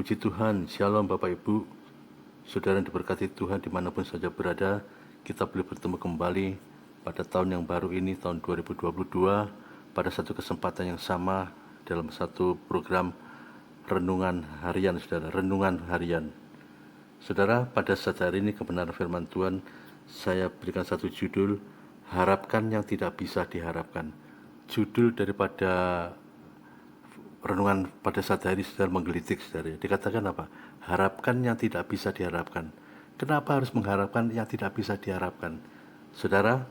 Puji Tuhan, Shalom Bapak Ibu, Saudara yang diberkati Tuhan dimanapun saja berada. Kita boleh bertemu kembali pada tahun yang baru ini, tahun 2022, pada satu kesempatan yang sama dalam satu program Renungan Harian, Saudara, Renungan Harian. Saudara, pada saat hari ini kebenaran firman Tuhan, saya berikan satu judul, Harapkan yang tidak bisa diharapkan. Judul daripada renungan pada saat hari saudara menggelitik saudara. Dikatakan apa? Harapkan yang tidak bisa diharapkan. Kenapa harus mengharapkan yang tidak bisa diharapkan? Saudara,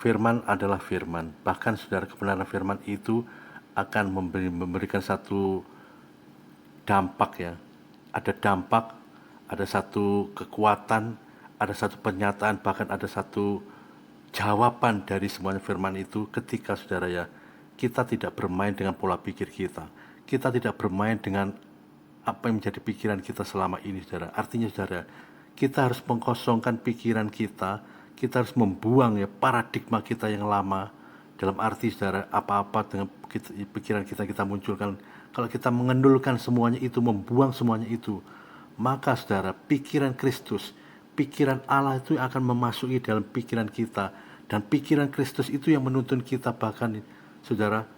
firman adalah firman. Bahkan saudara, kebenaran firman itu akan memberikan satu dampak ya. Ada dampak, ada satu kekuatan, ada satu pernyataan, bahkan ada satu jawaban dari semuanya firman itu ketika saudara ya, kita tidak bermain dengan pola pikir kita. Kita tidak bermain dengan apa yang menjadi pikiran kita selama ini, saudara. Artinya, saudara, kita harus mengkosongkan pikiran kita. Kita harus membuang ya paradigma kita yang lama. Dalam arti, saudara, apa-apa dengan pikiran kita munculkan. Kalau kita mengendulkan semuanya itu, membuang semuanya itu, maka, saudara, pikiran Kristus, pikiran Allah itu akan memasuki dalam pikiran kita. Dan pikiran Kristus itu yang menuntun kita, bahkan saudara,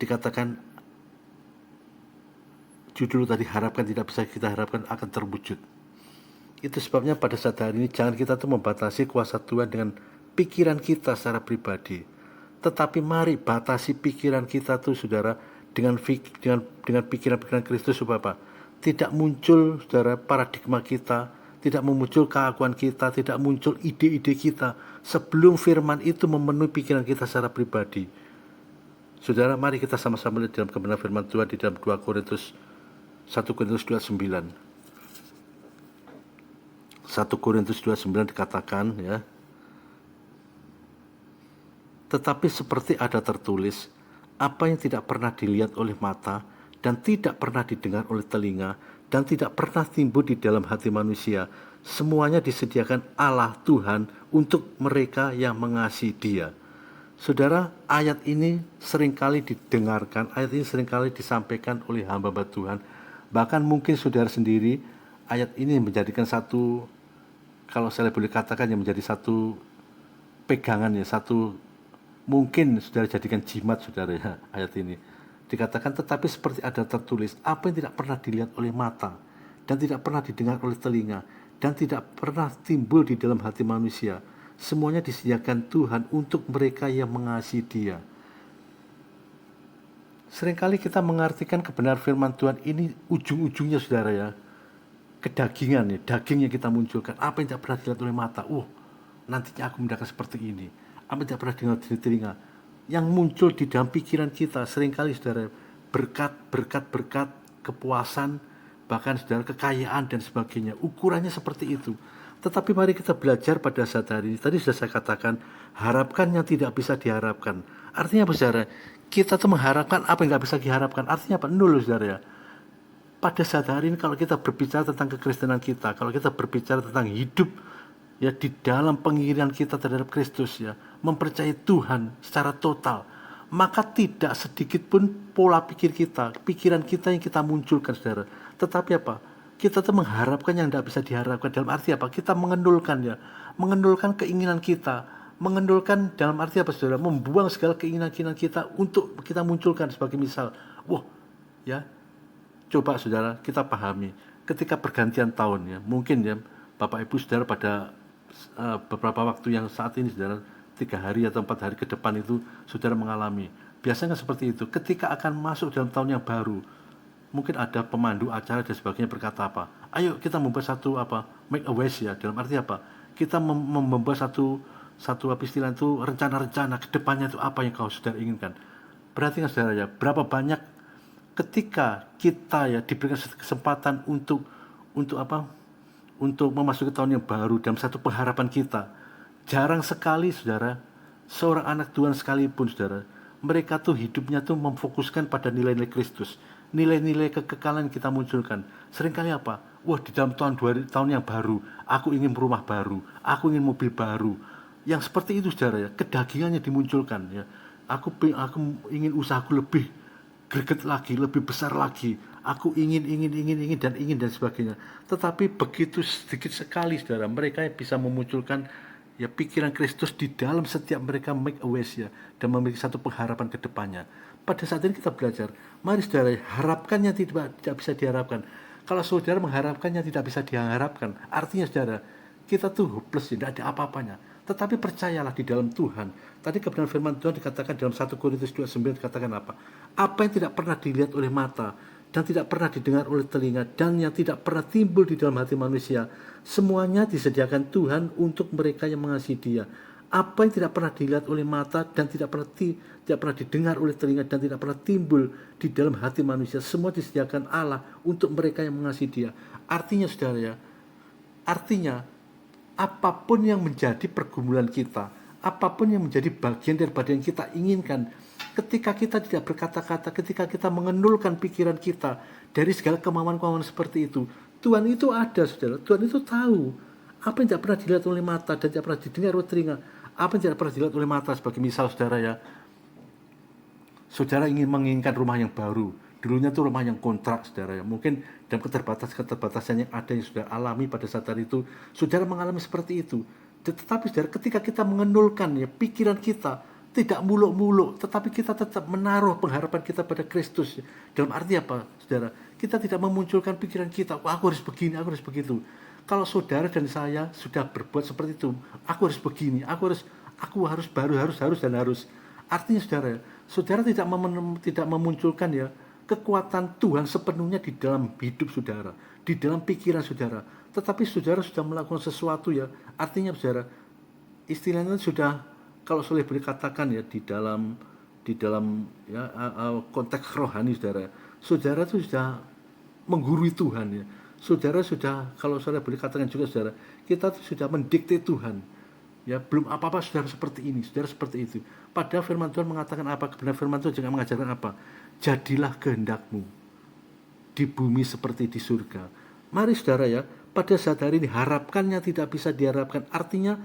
dikatakan judul tadi, harapkan tidak bisa kita harapkan akan terwujud. Itu sebabnya pada saat hari ini jangan kita tuh membatasi kuasa Tuhan dengan pikiran kita secara pribadi. Tetapi mari batasi pikiran kita tuh, saudara, dengan pikiran-pikiran Kristus, supaya apa? Tidak muncul, saudara, paradigma kita, tidak muncul keakuan kita, tidak muncul ide-ide kita sebelum firman itu memenuhi pikiran kita secara pribadi. Saudara, mari kita sama-sama lihat dalam kebenaran firman Tuhan di dalam 1 Korintus 29. 1 Korintus 29 dikatakan ya, tetapi seperti ada tertulis, apa yang tidak pernah dilihat oleh mata dan tidak pernah didengar oleh telinga dan tidak pernah timbul di dalam hati manusia, semuanya disediakan Allah Tuhan untuk mereka yang mengasihi Dia. Saudara, ayat ini seringkali didengarkan, ayat ini seringkali disampaikan oleh hamba-hamba Tuhan. Bahkan mungkin saudara sendiri, ayat ini menjadikan satu, kalau saya boleh katakan, yang menjadi satu pegangan ya, satu, mungkin saudara jadikan jimat, saudara ya, ayat ini. Dikatakan, tetapi seperti ada tertulis, apa yang tidak pernah dilihat oleh mata, dan tidak pernah didengar oleh telinga, dan tidak pernah timbul di dalam hati manusia, semuanya disediakan Tuhan untuk mereka yang mengasihi Dia. Seringkali kita mengartikan kebenaran firman Tuhan ini ujung-ujungnya, saudara ya, kedagingan ya, daging yang kita munculkan. Apa yang tidak pernah dilihat oleh mata, nantinya aku mendapat seperti ini. Apa yang tidak pernah dengar di telinga, yang muncul di dalam pikiran kita. Seringkali, saudara, berkat, kepuasan, bahkan, saudara, kekayaan dan sebagainya. Ukurannya seperti itu. Tetapi mari kita belajar pada saat hari ini. Tadi sudah saya katakan, harapkan yang tidak bisa diharapkan. Artinya apa, saudara? Kita tuh mengharapkan apa yang tidak bisa diharapkan. Artinya apa? Nol, saudara ya. Pada saat hari ini kalau kita berbicara tentang kekristenan kita, kalau kita berbicara tentang hidup ya di dalam pengiringan kita terhadap Kristus ya, mempercayai Tuhan secara total, maka tidak sedikit pun pola pikir kita, pikiran kita yang kita munculkan, saudara. Tetapi apa? Kita tuh mengharapkan yang tidak bisa diharapkan. Dalam arti apa? Kita mengendulkan ya, mengendulkan keinginan kita, mengendulkan dalam arti apa, saudara? Membuang segala keinginan-keinginan kita untuk kita munculkan. Sebagai misal, ya, coba saudara kita pahami, ketika pergantian tahun ya, mungkin ya Bapak Ibu saudara pada beberapa waktu yang saat ini, saudara, 3 hari atau 4 hari ke depan itu saudara mengalami. Biasanya seperti itu, ketika akan masuk dalam tahun yang baru, mungkin ada pemandu acara dan sebagainya berkata apa? Ayo kita membuat satu make a wish ya, dalam arti apa? Kita membuat satu apa istilah itu, rencana-rencana ke depannya itu apa yang kau saudara inginkan. Perhatikan, saudara ya, berapa banyak ketika kita ya diberikan kesempatan untuk memasuki tahun yang baru dalam satu pengharapan kita. Jarang sekali, saudara, seorang anak Tuhan sekalipun, saudara, mereka tuh hidupnya tuh memfokuskan pada nilai-nilai Kristus, nilai-nilai kekekalan yang kita munculkan. Seringkali apa? Di dalam tahun yang baru, aku ingin rumah baru, aku ingin mobil baru. Yang seperti itu, saudara ya, kedagingannya dimunculkan ya. Aku ingin usahaku lebih greget lagi, lebih besar lagi. Aku ingin dan sebagainya. Tetapi begitu sedikit sekali saudara, mereka bisa memunculkan ya pikiran Kristus di dalam setiap mereka make a wish ya, dan memiliki satu pengharapan ke depannya. Pada saat ini kita belajar, mari saudara, harapkannya tidak bisa diharapkan. Kalau saudara mengharapkannya tidak bisa diharapkan, artinya saudara, kita tuh hopeless, tidak ada apa-apanya. Tetapi percayalah di dalam Tuhan. Tadi kebenaran firman Tuhan dikatakan dalam 1 Korintus 2:9 dikatakan apa? Apa yang tidak pernah dilihat oleh mata dan tidak pernah didengar oleh telinga dan yang tidak pernah timbul di dalam hati manusia, semuanya disediakan Tuhan untuk mereka yang mengasihi Dia. Apa yang tidak pernah dilihat oleh mata dan tidak pernah didengar oleh telinga dan tidak pernah timbul di dalam hati manusia, semua disediakan Allah untuk mereka yang mengasihi Dia. Artinya saudara ya, artinya apapun yang menjadi pergumulan kita, apapun yang menjadi bagian daripada yang kita inginkan, ketika kita tidak berkata-kata, ketika kita mengendulkan pikiran kita dari segala kemauan-kemauan seperti itu, Tuhan itu ada saudara, Tuhan itu tahu apa yang tidak pernah dilihat oleh mata dan tidak pernah didengar oleh telinga, apa yang tidak pernah dilihat oleh mata. Sebagai misal saudara ya, saudara menginginkan rumah yang baru, dulunya tuh rumah yang kontrak saudara ya, mungkin dalam keterbatasan yang ada yang sudah alami pada saat itu, saudara mengalami seperti itu. Tetapi saudara, ketika kita mengendulkan ya pikiran kita, tidak muluk-muluk, tetapi kita tetap menaruh pengharapan kita pada Kristus. Dalam arti apa saudara? Kita tidak memunculkan pikiran kita, aku harus begini, aku harus begitu. Kalau saudara dan saya sudah berbuat seperti itu, aku harus begini, aku harus baru, harus dan harus. Artinya saudara tidak memunculkan ya kekuatan Tuhan sepenuhnya di dalam hidup saudara, di dalam pikiran saudara. Tetapi saudara sudah melakukan sesuatu ya, artinya saudara, istilahnya sudah, kalau boleh dikatakan ya, di dalam ya konteks rohani saudara itu sudah menggurui Tuhan ya. Saudara sudah, kalau saudara boleh katakan juga saudara, kita sudah mendikte Tuhan. Ya, belum apa-apa saudara seperti ini, saudara seperti itu. Padahal firman Tuhan mengatakan apa? Kebenaran firman Tuhan juga mengajarkan apa? Jadilah kehendakmu di bumi seperti di surga. Mari saudara ya, pada saat hari ini harapkannya tidak bisa diharapkan. Artinya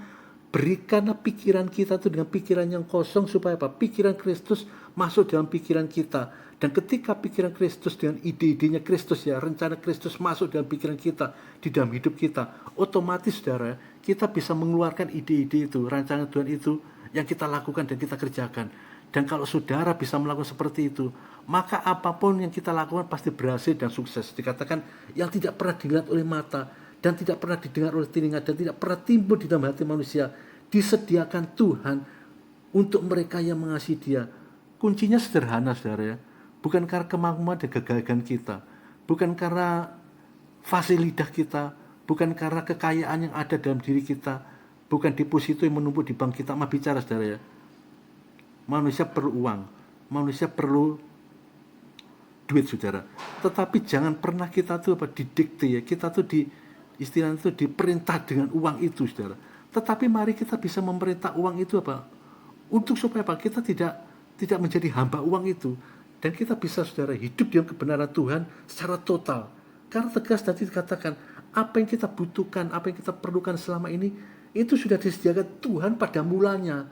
berikanlah pikiran kita itu dengan pikiran yang kosong supaya apa? Pikiran Kristus masuk dalam pikiran kita. Dan ketika pikiran Kristus dengan ide-idenya Kristus ya, rencana Kristus masuk dalam pikiran kita, di dalam hidup kita, otomatis saudara, kita bisa mengeluarkan ide-ide itu, rancangan Tuhan itu yang kita lakukan dan kita kerjakan. Dan kalau saudara bisa melakukan seperti itu, maka apapun yang kita lakukan pasti berhasil dan sukses. Dikatakan yang tidak pernah dilihat oleh mata dan tidak pernah didengar oleh telinga dan tidak pernah timbul di dalam hati manusia, disediakan Tuhan untuk mereka yang mengasihi Dia. Kuncinya sederhana saudara ya, bukan karena kemampuan dan kegagahan kita, bukan karena fasilitas kita, bukan karena kekayaan yang ada dalam diri kita, bukan deposito yang menumpuk di bank kita. Mah bicara saudara ya, manusia perlu uang, manusia perlu duit saudara. Tetapi jangan pernah kita tuh didikte ya, kita tuh istilahnya itu diperintah dengan uang itu saudara. Tetapi mari kita bisa memerintah uang itu untuk supaya kita tidak menjadi hamba uang itu. Dan kita bisa saudara hidup dalam kebenaran Tuhan secara total. Karena tegas nanti dikatakan apa yang kita butuhkan, apa yang kita perlukan selama ini, itu sudah disediakan Tuhan pada mulanya.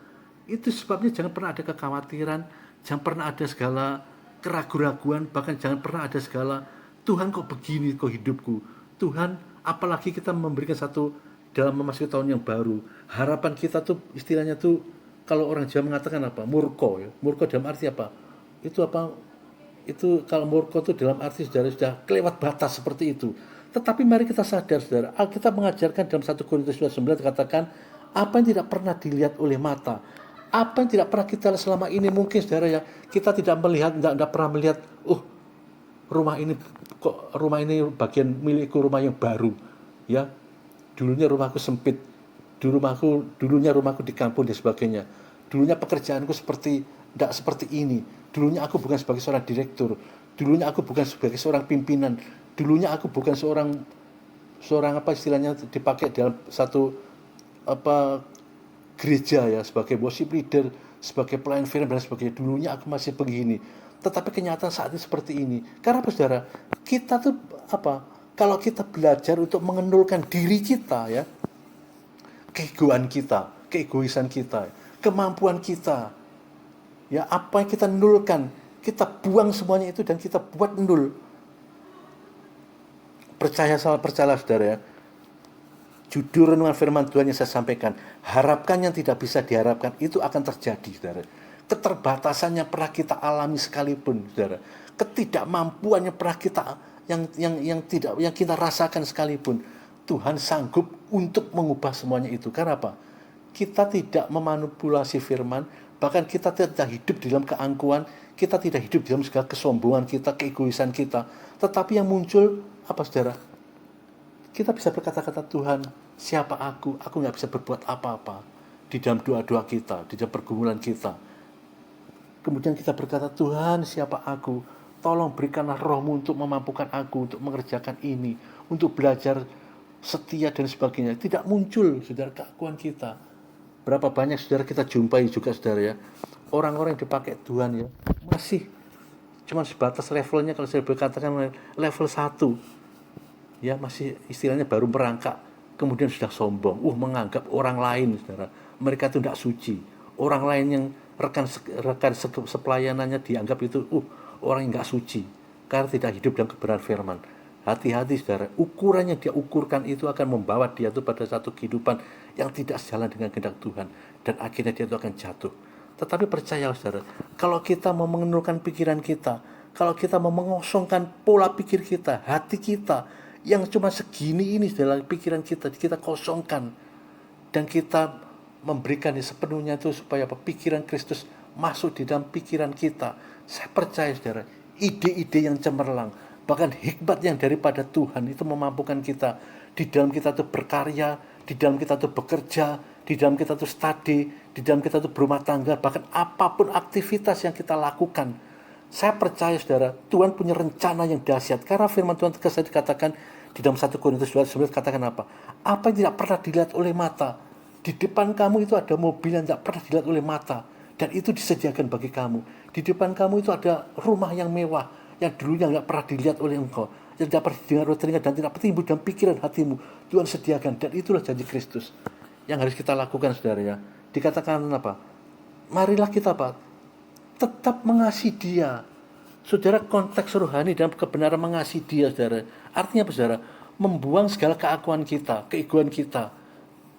Itu sebabnya jangan pernah ada kekhawatiran, jangan pernah ada segala keraguan-raguan, bahkan jangan pernah ada segala Tuhan kok begini kok hidupku. Tuhan, apalagi kita memberikan satu dalam memasuki tahun yang baru, harapan kita tuh istilahnya tuh, kalau orang Jawa mengatakan apa? Murko ya. Murko dalam arti apa? Itu kalau murko itu dalam arti saudara sudah kelewat batas seperti itu. Tetapi mari kita sadar saudara, Alkitab mengajarkan dalam 1 Korintus 2:9 dikatakan apa yang tidak pernah dilihat oleh mata, apa yang tidak pernah kita lihat selama ini, mungkin saudara ya, kita tidak pernah melihat, rumah ini bagian milikku, rumah yang baru ya, dulunya rumahku sempit, dulunya rumahku di kampung dan sebagainya, dulunya pekerjaanku tidak seperti ini, dulunya aku bukan sebagai seorang direktur, dulunya aku bukan sebagai seorang pimpinan, dulunya aku bukan seorang apa istilahnya dipakai dalam satu gereja ya, sebagai worship leader, sebagai pelayan firman dan sebagainya. Dulunya aku masih begini, tetapi kenyataan saat ini seperti ini. Karena apa saudara, kita tuh kalau kita belajar untuk mengendulkan diri kita ya, keegoisan kita, kemampuan kita ya, apa yang kita nulkan, kita buang semuanya itu dan kita buat nul. Percayalah saudara ya. Judul renungan firman Tuhan yang saya sampaikan, harapkan yang tidak bisa diharapkan itu akan terjadi, saudara. Keterbatasannya pernah kita alami sekalipun, saudara. Ketidakmampuannya pernah kita yang kita rasakan sekalipun, Tuhan sanggup untuk mengubah semuanya itu. Karena apa? Kita tidak memanipulasi firman, bahkan kita tidak hidup di dalam keangkuhan, kita tidak hidup di dalam segala kesombongan kita, keegoisan kita. Tetapi yang muncul apa, saudara? Kita bisa berkata-kata, Tuhan, siapa aku? Aku nggak bisa berbuat apa-apa. Di dalam doa-doa kita, di dalam pergumulan kita. Kemudian kita berkata, Tuhan, siapa aku? Tolong berikanlah roh-Mu untuk memampukan aku, untuk mengerjakan ini, untuk belajar setia dan sebagainya. Tidak muncul, saudara, keakuan kita. Berapa banyak, saudara, kita jumpai juga, saudara ya. Orang-orang yang dipakai Tuhan ya, masih cuma sebatas levelnya, kalau saya berkatakan level 1. Ya, masih istilahnya baru merangkak, kemudian sudah sombong, menganggap orang lain, saudara, mereka itu tidak suci. Orang lain yang rekan sepelayanannya dianggap itu orang yang nggak suci, karena tidak hidup dalam kebenaran firman. Hati-hati, saudara, ukuran yang dia ukurkan itu akan membawa dia itu pada satu kehidupan yang tidak sejalan dengan kehendak Tuhan, dan akhirnya dia itu akan jatuh. Tetapi percaya, saudara, kalau kita mau mengenurkan pikiran kita, kalau kita mau mengosongkan pola pikir kita, hati kita yang cuma segini ini dalam pikiran kita kosongkan, dan kita memberikan sepenuhnya itu supaya pikiran Kristus masuk di dalam pikiran kita. Saya percaya, saudara, ide-ide yang cemerlang, bahkan hikmat yang daripada Tuhan itu memampukan kita di dalam kita itu berkarya, di dalam kita itu bekerja, di dalam kita itu study, di dalam kita itu berumah tangga, bahkan apapun aktivitas yang kita lakukan. Saya percaya, saudara, Tuhan punya rencana yang dahsyat. Karena firman Tuhan tegas dikatakan di dalam 1 Korintus 12 katakan apa? Apa yang tidak pernah dilihat oleh mata. Di depan kamu itu ada mobil yang tidak pernah dilihat oleh mata, dan itu disediakan bagi kamu. Di depan kamu itu ada rumah yang mewah, yang dulunya tidak pernah dilihat oleh engkau, yang tidak pernah didengar oleh telinga, dan tidak timbul dalam pikiran hatimu. Tuhan sediakan, dan itulah janji Kristus yang harus kita lakukan, saudara ya. Dikatakan apa? Marilah kita tetap mengasihi dia. Saudara, konteks rohani dalam kebenaran mengasihi dia, saudara, artinya apa, saudara? Membuang segala keakuan kita, keegoan kita,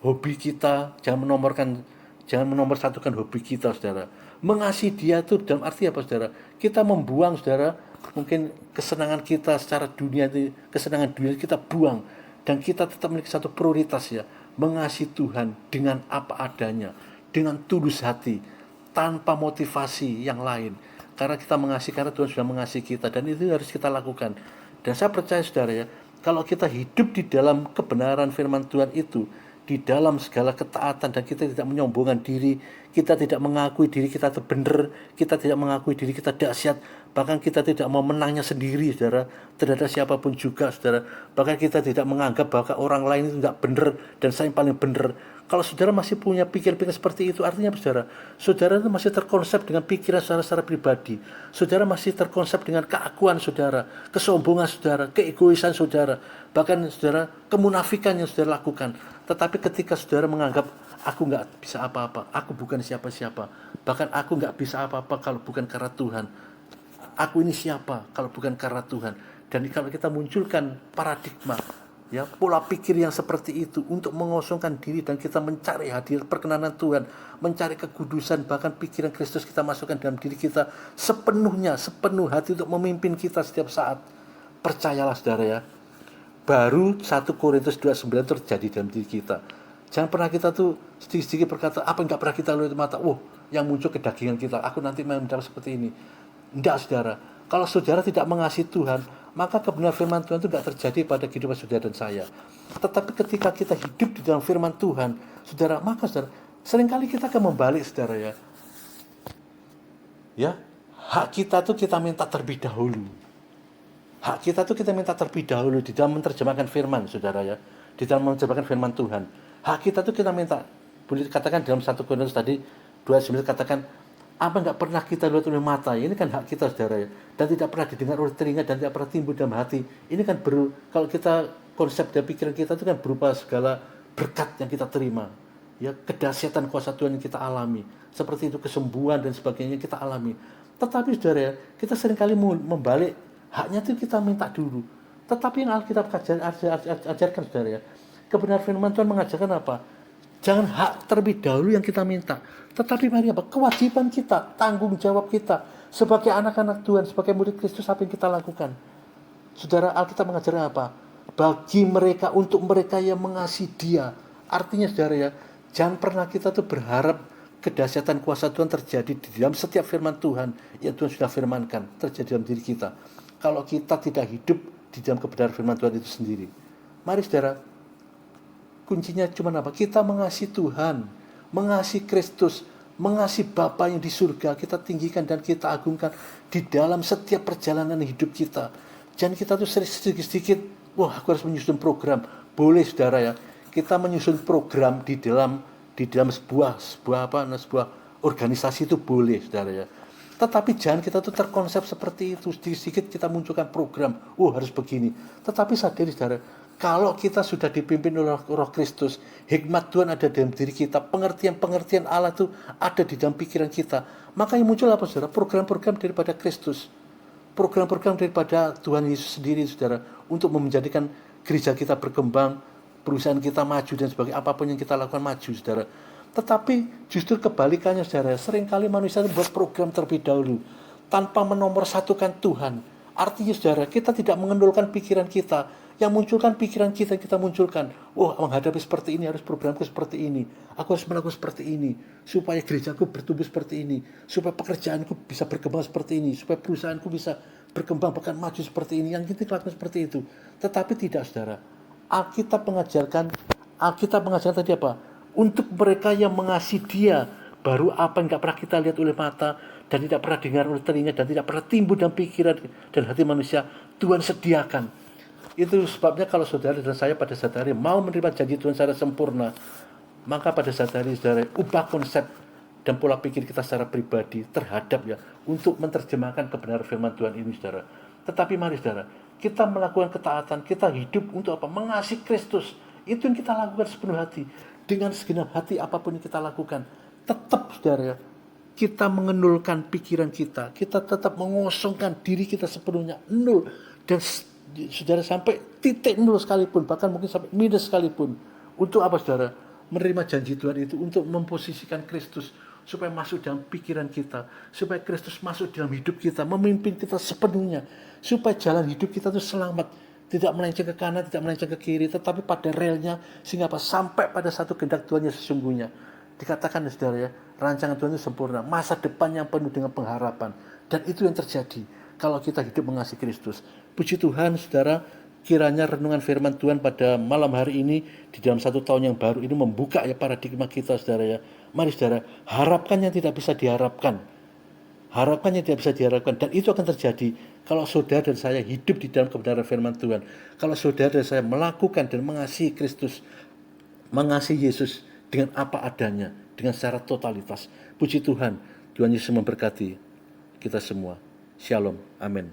hobi kita. Jangan menomorsatukan hobi kita, saudara. Mengasihi dia itu dalam arti apa, saudara? Kita membuang, saudara, mungkin kesenangan kita secara dunia, kesenangan dunia kita buang, dan kita tetap memiliki satu prioritas ya, mengasihi Tuhan dengan apa adanya, dengan tulus hati, tanpa motivasi yang lain. Karena kita mengasihi, karena Tuhan sudah mengasihi kita, dan itu harus kita lakukan. Dan saya percaya, saudara ya, kalau kita hidup di dalam kebenaran firman Tuhan itu, di dalam segala ketaatan, dan kita tidak menyombongkan diri, kita tidak mengakui diri kita itu benar, kita tidak mengakui diri kita dahsyat, bahkan kita tidak mau menangnya sendiri, saudara, terhadap siapapun juga, saudara. Bahkan kita tidak menganggap bahwa orang lain itu tidak benar dan saya yang paling benar. Kalau saudara masih punya pikiran-pikiran seperti itu, artinya apa, saudara? Saudara itu masih terkonsep dengan pikiran secara pribadi. Saudara masih terkonsep dengan keakuan saudara, kesombongan saudara, keegoisan saudara, bahkan saudara, kemunafikan yang saudara lakukan. Tetapi ketika saudara menganggap, aku nggak bisa apa-apa, aku bukan siapa-siapa, bahkan aku nggak bisa apa-apa kalau bukan karena Tuhan. Aku ini siapa kalau bukan karena Tuhan? Dan kalau kita munculkan paradigma, ya, pola pikir yang seperti itu untuk mengosongkan diri, dan kita mencari hadirat perkenanan Tuhan, mencari kekudusan, bahkan pikiran Kristus kita masukkan dalam diri kita sepenuhnya, sepenuh hati untuk memimpin kita setiap saat. Percayalah, saudara ya, baru 1 Korintus 2:9 terjadi dalam diri kita. Jangan pernah kita tuh sedikit-sedikit berkata, apa yang gak pernah kita lihat mata, yang muncul kedagingan kita, aku nanti mendapat seperti ini. Tidak, saudara. Kalau saudara tidak mengasihi Tuhan, maka kebenaran firman Tuhan itu tidak terjadi pada kehidupan saudara dan saya. Tetapi ketika kita hidup di dalam firman Tuhan, saudara, maka saudara, seringkali kita akan membalik, saudara ya. Ya, hak kita tuh kita minta terlebih dahulu. Hak kita tuh kita minta terlebih dahulu di dalam menerjemahkan firman, saudara ya. Di dalam menerjemahkan firman Tuhan. Hak kita tuh kita minta. Boleh dikatakan dalam 1 Korintus tadi 2:9 katakan, apa nggak pernah kita lihat oleh mata, ini kan hak kita, saudara ya, dan tidak pernah didengar oleh telinga, dan tidak pernah timbul dalam hati. Ini kan kalau kita konsep dan pikiran kita itu kan berupa segala berkat yang kita terima, ya, kedahsyatan kuasa Tuhan yang kita alami, seperti itu, kesembuhan dan sebagainya kita alami. Tetapi saudara ya, kita seringkali membalik, haknya itu kita minta dulu. Tetapi yang Alkitab ajarkan saudara ya, kebenaran firman Tuhan mengajarkan apa? Jangan hak terlebih dahulu yang kita minta, tetapi mari apa? Kewajiban kita, tanggung jawab kita sebagai anak-anak Tuhan, sebagai murid Kristus, apa yang kita lakukan? Saudara, Alkitab mengajarkan apa? Bagi mereka, untuk mereka yang mengasihi Dia. Artinya saudara ya, jangan pernah kita tuh berharap kedahsyatan kuasa Tuhan terjadi di dalam setiap firman Tuhan yang Tuhan sudah firmankan, terjadi dalam diri kita, kalau kita tidak hidup di dalam kebenaran firman Tuhan itu sendiri. Mari saudara, kuncinya cuma apa? Kita mengasihi Tuhan, mengasihi Kristus, mengasihi Bapa yang di surga, kita tinggikan dan kita agungkan di dalam setiap perjalanan hidup kita. Jangan kita tuh sedikit-sedikit, wah aku harus menyusun program. Boleh saudara ya, kita menyusun program di dalam sebuah organisasi itu boleh saudara ya. Tetapi jangan kita tuh terkonsep seperti itu, sedikit-sedikit kita munculkan program, harus begini. Tetapi sadari saudara, kalau kita sudah dipimpin oleh Roh Kristus, hikmat Tuhan ada dalam diri kita, pengertian-pengertian Allah itu ada di dalam pikiran kita, maka yang muncul apa saudara? Program-program daripada Kristus, program-program daripada Tuhan Yesus sendiri saudara, untuk menjadikan gereja kita berkembang, perusahaan kita maju dan sebagainya, apapun yang kita lakukan maju saudara. Tetapi justru kebalikannya saudara, seringkali manusia buat program terlebih dahulu tanpa menomorsatukan Tuhan. Artinya saudara, kita tidak mengendulkan pikiran kita, yang munculkan pikiran kita munculkan, menghadapi seperti ini harus programku seperti ini, aku harus melakukan seperti ini supaya gerejaku bertumbuh seperti ini, supaya pekerjaanku bisa berkembang seperti ini, supaya perusahaanku bisa berkembang bahkan maju seperti ini, yang kita lakukan seperti itu. Tetapi tidak saudara, Alkitab mengajarkan tadi apa? Untuk mereka yang mengasihi Dia, baru apa yang tidak pernah kita lihat oleh mata dan tidak pernah dengar oleh telinga dan tidak pernah timbul dalam pikiran dan hati manusia, Tuhan sediakan. Itu sebabnya kalau saudara dan saya pada saat hari mau menerima janji Tuhan secara sempurna, maka pada saat hari saudara ubah konsep dan pola pikir kita secara pribadi terhadap ya, untuk menerjemahkan kebenaran firman Tuhan ini saudara. Tetapi mari saudara, kita melakukan ketaatan, kita hidup untuk apa? Mengasihi Kristus. Itu yang kita lakukan sepenuh hati. Dengan segenap hati apapun yang kita lakukan, tetap saudara, kita mengenulkan pikiran kita tetap mengosongkan diri kita sepenuhnya, nol. Dan saudara sampai titik nol sekalipun, bahkan mungkin sampai minus sekalipun. Untuk apa saudara? Menerima janji Tuhan itu untuk memposisikan Kristus supaya masuk dalam pikiran kita, supaya Kristus masuk dalam hidup kita, memimpin kita sepenuhnya, supaya jalan hidup kita itu selamat, tidak melenceng ke kanan, tidak melenceng ke kiri, tetapi pada relnya, sehingga apa? Sampai pada satu kehendak Tuhan yang sesungguhnya. Dikatakan saudara ya, rancangan Tuhan itu sempurna, masa depan yang penuh dengan pengharapan, dan itu yang terjadi kalau kita hidup mengasihi Kristus. Puji Tuhan saudara, kiranya renungan firman Tuhan pada malam hari ini di dalam satu tahun yang baru ini membuka ya paradigma kita saudara ya. Mari saudara, harapkan yang tidak bisa diharapkan. Harapkan yang tidak bisa diharapkan, dan itu akan terjadi kalau saudara dan saya hidup di dalam kebenaran firman Tuhan. Kalau saudara dan saya melakukan dan mengasihi Kristus, mengasihi Yesus dengan apa adanya, dengan secara totalitas. Puji Tuhan, Tuhan Yesus memberkati kita semua. Shalom, amin.